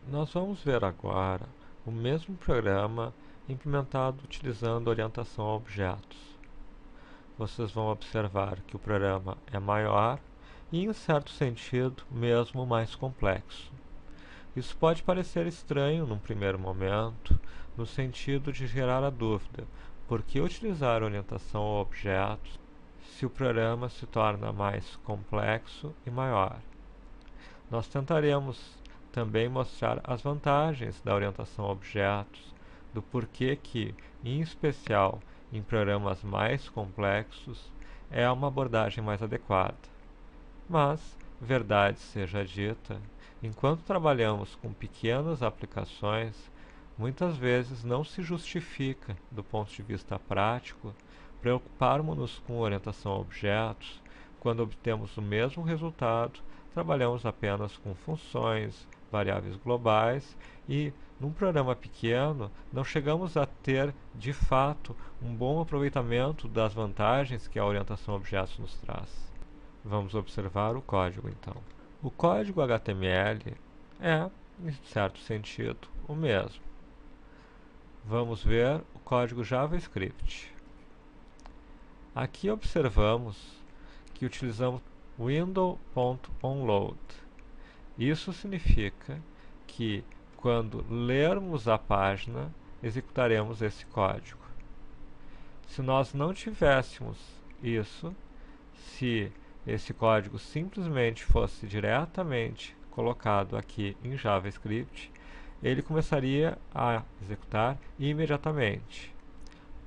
Nós vamos ver agora o mesmo programa implementado utilizando orientação a objetos. Vocês vão observar que o programa é maior e, em certo sentido, mesmo mais complexo. Isso pode parecer estranho num primeiro momento, no sentido de gerar a dúvida: por que utilizar orientação a objetos se o programa se torna mais complexo e maior? Nós tentaremos também mostrar as vantagens da orientação a objetos, do porquê que, em especial em programas mais complexos, é uma abordagem mais adequada. Mas, verdade seja dita, enquanto trabalhamos com pequenas aplicações, muitas vezes não se justifica, do ponto de vista prático, preocuparmos-nos com orientação a objetos quando obtemos o mesmo resultado, trabalhamos apenas com funções, variáveis globais e, num programa pequeno, não chegamos a ter, de fato, um bom aproveitamento das vantagens que a orientação a objetos nos traz. Vamos observar o código então. O código HTML é, em certo sentido, o mesmo. Vamos ver o código JavaScript. Aqui observamos que utilizamos window.onload. Isso significa que, quando lermos a página, executaremos esse código. Se nós não tivéssemos isso, se esse código simplesmente fosse diretamente colocado aqui em JavaScript, ele começaria a executar imediatamente.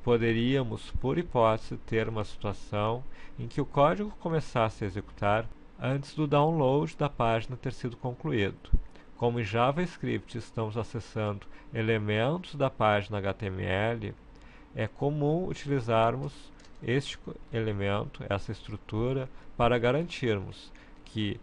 Poderíamos, por hipótese, ter uma situação em que o código começasse a executar antes do download da página ter sido concluído. Como em JavaScript estamos acessando elementos da página HTML, é comum utilizarmos este elemento, essa estrutura, para garantirmos que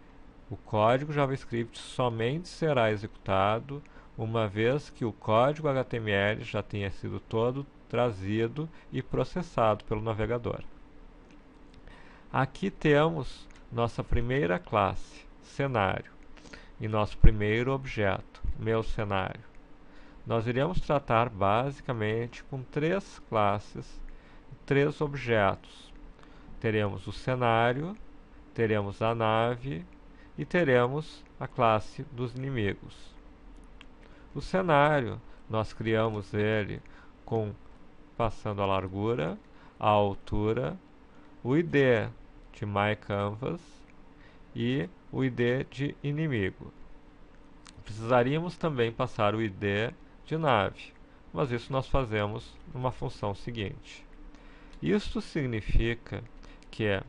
o código JavaScript somente será executado uma vez que o código HTML já tenha sido todo trazido e processado pelo navegador. Aqui temos nossa primeira classe, cenário, e nosso primeiro objeto, meu cenário. Nós iremos tratar basicamente com três classes, três objetos. Teremos o cenário, teremos a nave e teremos a classe dos inimigos. O cenário, nós criamos ele passando a largura, a altura, o ID de MyCanvas e o ID de inimigo. Precisaríamos também passar o ID de nave, mas isso nós fazemos numa função seguinte. Isto significa que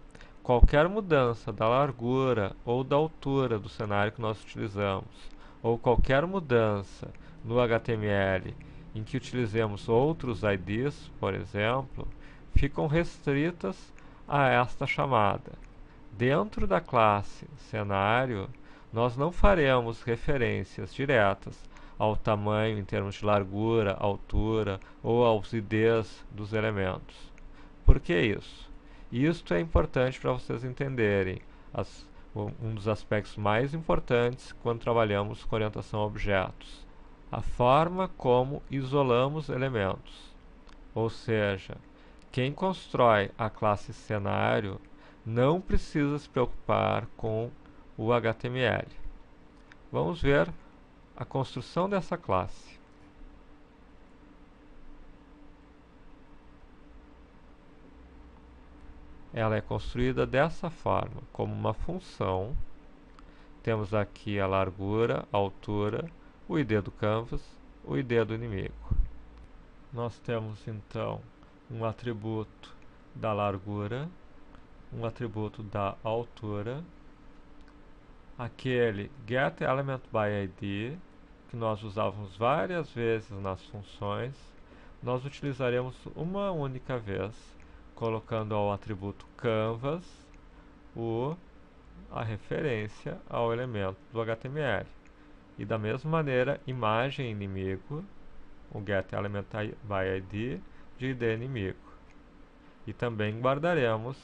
qualquer mudança da largura ou da altura do cenário que nós utilizamos, ou qualquer mudança no HTML em que utilizemos outros IDs, por exemplo, ficam restritas a esta chamada. Dentro da classe cenário, nós não faremos referências diretas ao tamanho em termos de largura, altura ou aos IDs dos elementos. Por que isso? Isto é importante para vocês entenderem um dos aspectos mais importantes quando trabalhamos com orientação a objetos: a forma como isolamos elementos. Ou seja, quem constrói a classe cenário não precisa se preocupar com o HTML. Vamos ver a construção dessa classe. Ela é construída dessa forma, como uma função. Temos aqui a largura, a altura, o ID do canvas, o ID do inimigo. Nós temos então um atributo da largura, um atributo da altura, aquele getElementById, que nós usávamos várias vezes nas funções, nós utilizaremos uma única vez, colocando ao atributo canvas a referência ao elemento do HTML. E da mesma maneira, imagem inimigo, o getElementById de ID inimigo. E também guardaremos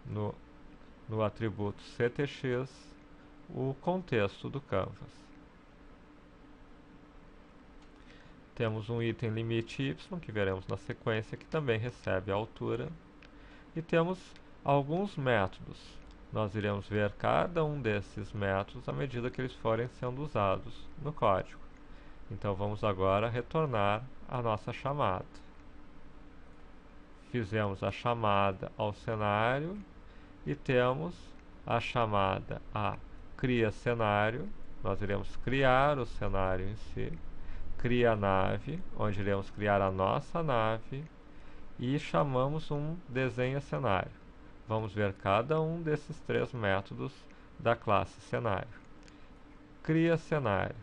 no atributo ctx o contexto do canvas. Temos um item limite y, que veremos na sequência, que também recebe a altura. E temos alguns métodos. Nós iremos ver cada um desses métodos à medida que eles forem sendo usados no código. Então vamos agora retornar à nossa chamada. Fizemos a chamada ao cenário e temos a chamada a cria cenário. Nós iremos criar o cenário em si. Cria nave, onde iremos criar a nossa nave. E chamamos um desenha cenário. Vamos ver cada um desses três métodos da classe cenário. Cria cenário.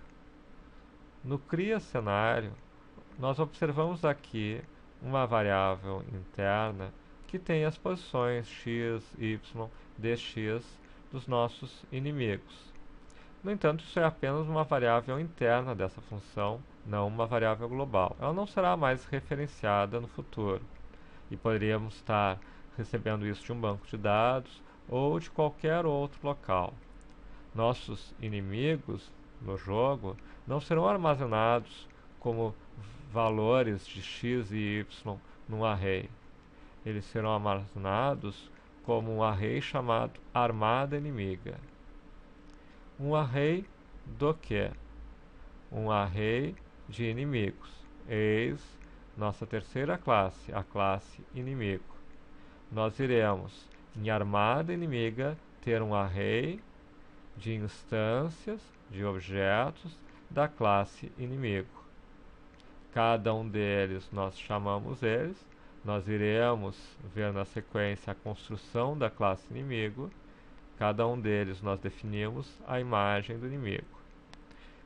No cria cenário, nós observamos aqui uma variável interna que tem as posições x, y, dx dos nossos inimigos. No entanto, isso é apenas uma variável interna dessa função, não uma variável global. Ela não será mais referenciada no futuro. E poderíamos estar recebendo isso de um banco de dados ou de qualquer outro local. Nossos inimigos no jogo não serão armazenados como valores de x e y num array. Eles serão armazenados como um array chamado armada inimiga. Um array do que? Um array de inimigos. Eis nossa terceira classe, a classe inimigo. Nós iremos, em armada inimiga, ter um array de instâncias, de objetos da classe inimigo. Cada um deles nós chamamos eles. Nós iremos ver na sequência a construção da classe inimigo. Cada um deles nós definimos a imagem do inimigo.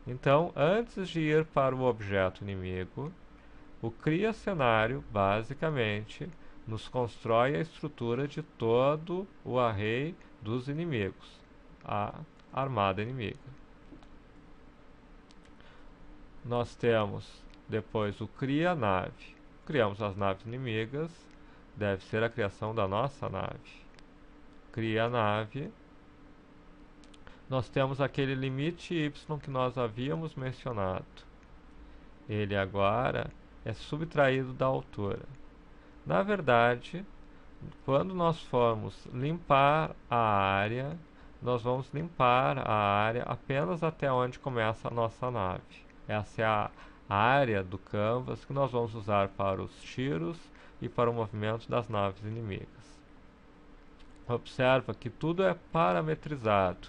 Então, antes de ir para o objeto inimigo, o cria cenário, basicamente, nos constrói a estrutura de todo o array dos inimigos, a armada inimiga. Nós temos depois o cria nave. Criamos as naves inimigas, deve ser a criação da nossa nave. Cria nave. Nós temos aquele limite y que nós havíamos mencionado. Ele agora é subtraído da altura. Na verdade, quando nós formos limpar a área, nós vamos limpar a área apenas até onde começa a nossa nave. Essa é a área do canvas que nós vamos usar para os tiros e para o movimento das naves inimigas. Observa que tudo é parametrizado.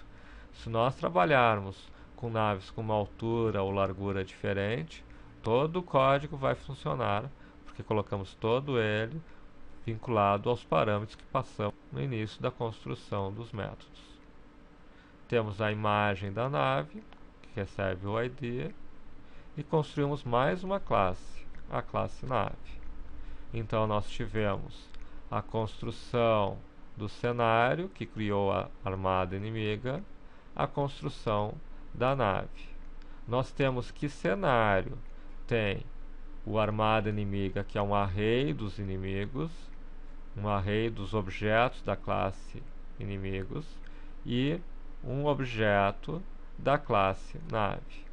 Se nós trabalharmos com naves com uma altura ou largura diferente, todo o código vai funcionar, porque colocamos todo ele vinculado aos parâmetros que passamos no início da construção dos métodos. Temos a imagem da nave, que recebe o ID, e construímos mais uma classe, a classe nave. Então nós tivemos a construção do cenário, que criou a armada inimiga, a construção da nave. Nós temos que cenário tem o armada inimiga, que é um array dos inimigos, um array dos objetos da classe inimigos, e um objeto da classe nave.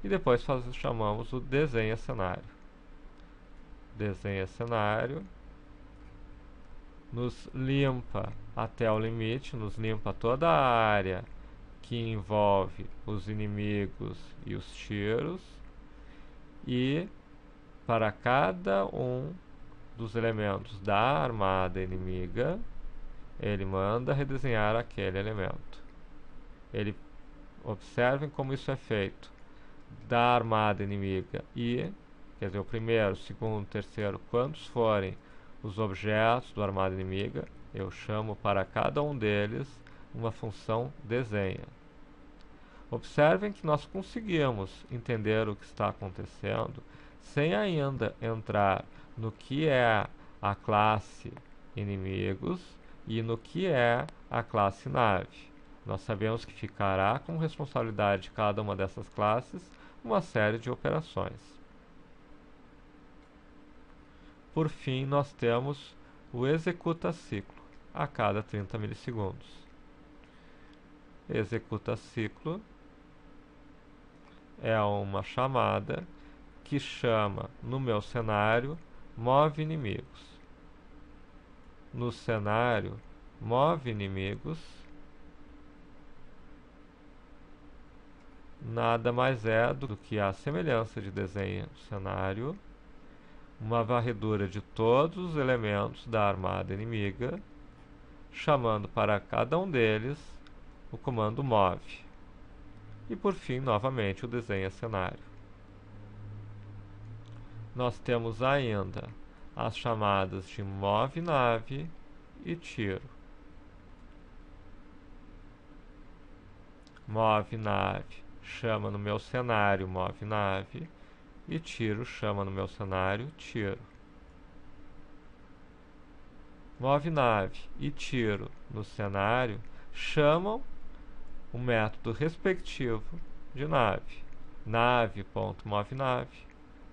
E depois chamamos o desenha cenário. Desenha cenário nos limpa até o limite, nos limpa toda a área que envolve os inimigos e os tiros, e para cada um dos elementos da armada inimiga, ele manda redesenhar aquele elemento. Observem como isso é feito. Da armada inimiga e, quer dizer, o primeiro, segundo, terceiro, quantos forem os objetos do armada inimiga, eu chamo para cada um deles uma função desenha. Observem que nós conseguimos entender o que está acontecendo sem ainda entrar no que é a classe inimigos e no que é a classe nave. Nós sabemos que ficará como responsabilidade de cada uma dessas classes uma série de operações. Por fim, nós temos o executa ciclo a cada 30 milissegundos. Executa ciclo é uma chamada que chama no meu cenário move inimigos. No cenário move inimigos nada mais é do que a semelhança de desenho cenário, uma varredura de todos os elementos da armada inimiga, chamando para cada um deles o comando move. E por fim, novamente, o desenho cenário. Nós temos ainda as chamadas de move nave e tiro. Move nave chama no meu cenário move nave e tiro chama no meu cenário tiro. Move nave e tiro no cenário chamam o método respectivo de nave. Nave.moveNave,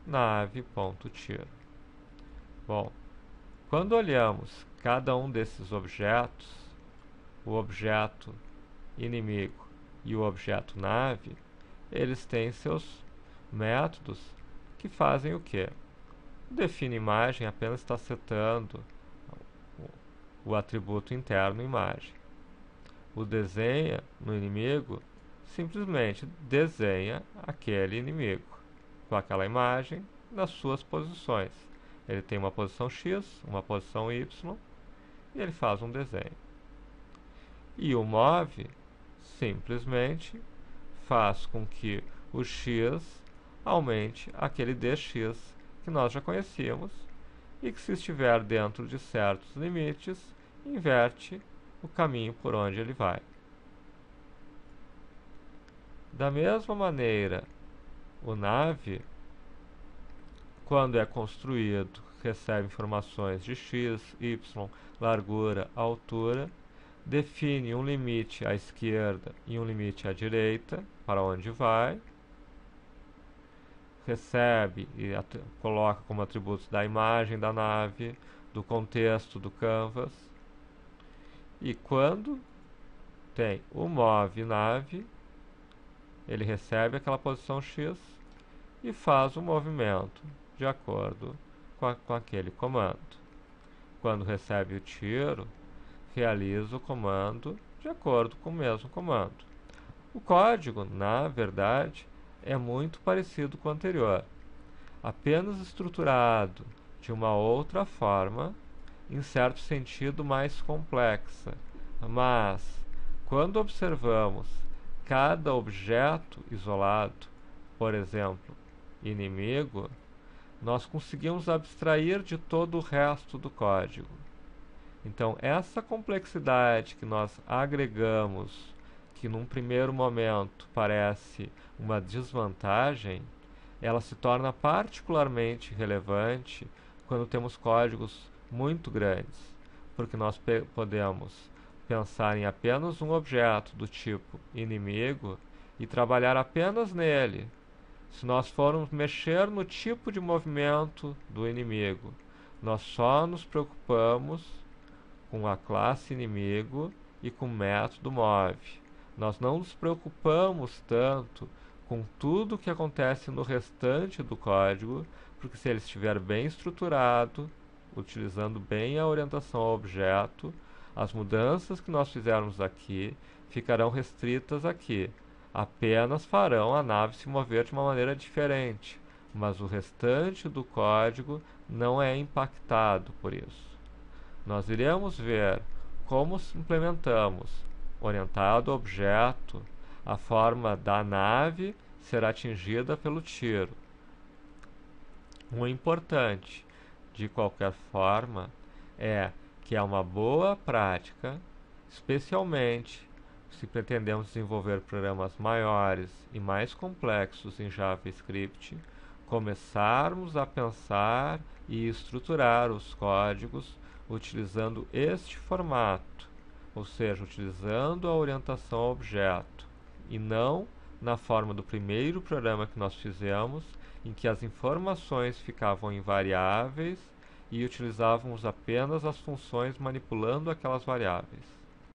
nave.tiro. Bom, quando olhamos cada um desses objetos, o objeto inimigo e o objeto nave, eles têm seus métodos que fazem o quê? O define imagem apenas está setando o atributo interno imagem. O desenha no inimigo simplesmente desenha aquele inimigo com aquela imagem nas suas posições. Ele tem uma posição X, uma posição Y e ele faz um desenho. E o move simplesmente faz com que o X aumente aquele dx que nós já conhecíamos e que, se estiver dentro de certos limites, inverte o caminho por onde ele vai. Da mesma maneira, o nave, quando é construído, recebe informações de x, y, largura, altura, define um limite à esquerda e um limite à direita, para onde vai, recebe e coloca como atributos da imagem da nave, do contexto do canvas, e quando tem o move nave, ele recebe aquela posição X e faz o movimento de acordo com aquele comando. Quando recebe o tiro, realiza o comando de acordo com o mesmo comando. O código, na verdade, é muito parecido com o anterior, apenas estruturado de uma outra forma, em certo sentido mais complexa. Mas, quando observamos cada objeto isolado, por exemplo, inimigo, nós conseguimos abstrair de todo o resto do código. Então, essa complexidade que nós agregamos, que num primeiro momento parece uma desvantagem, ela se torna particularmente relevante quando temos códigos muito grandes, porque nós podemos pensar em apenas um objeto do tipo inimigo e trabalhar apenas nele. Se nós formos mexer no tipo de movimento do inimigo, nós só nos preocupamos com a classe inimigo e com o método move. Nós não nos preocupamos tanto com tudo o que acontece no restante do código, porque se ele estiver bem estruturado, utilizando bem a orientação ao objeto, as mudanças que nós fizermos aqui ficarão restritas aqui. Apenas farão a nave se mover de uma maneira diferente, mas o restante do código não é impactado por isso. Nós iremos ver como implementamos, orientado ao objeto, a forma da nave ser atingida pelo tiro. O importante, de qualquer forma, é que é uma boa prática, especialmente se pretendemos desenvolver programas maiores e mais complexos em JavaScript, começarmos a pensar e estruturar os códigos utilizando este formato, ou seja, utilizando a orientação ao objeto, e não na forma do primeiro programa que nós fizemos, em que as informações ficavam invariáveis e utilizávamos apenas as funções manipulando aquelas variáveis.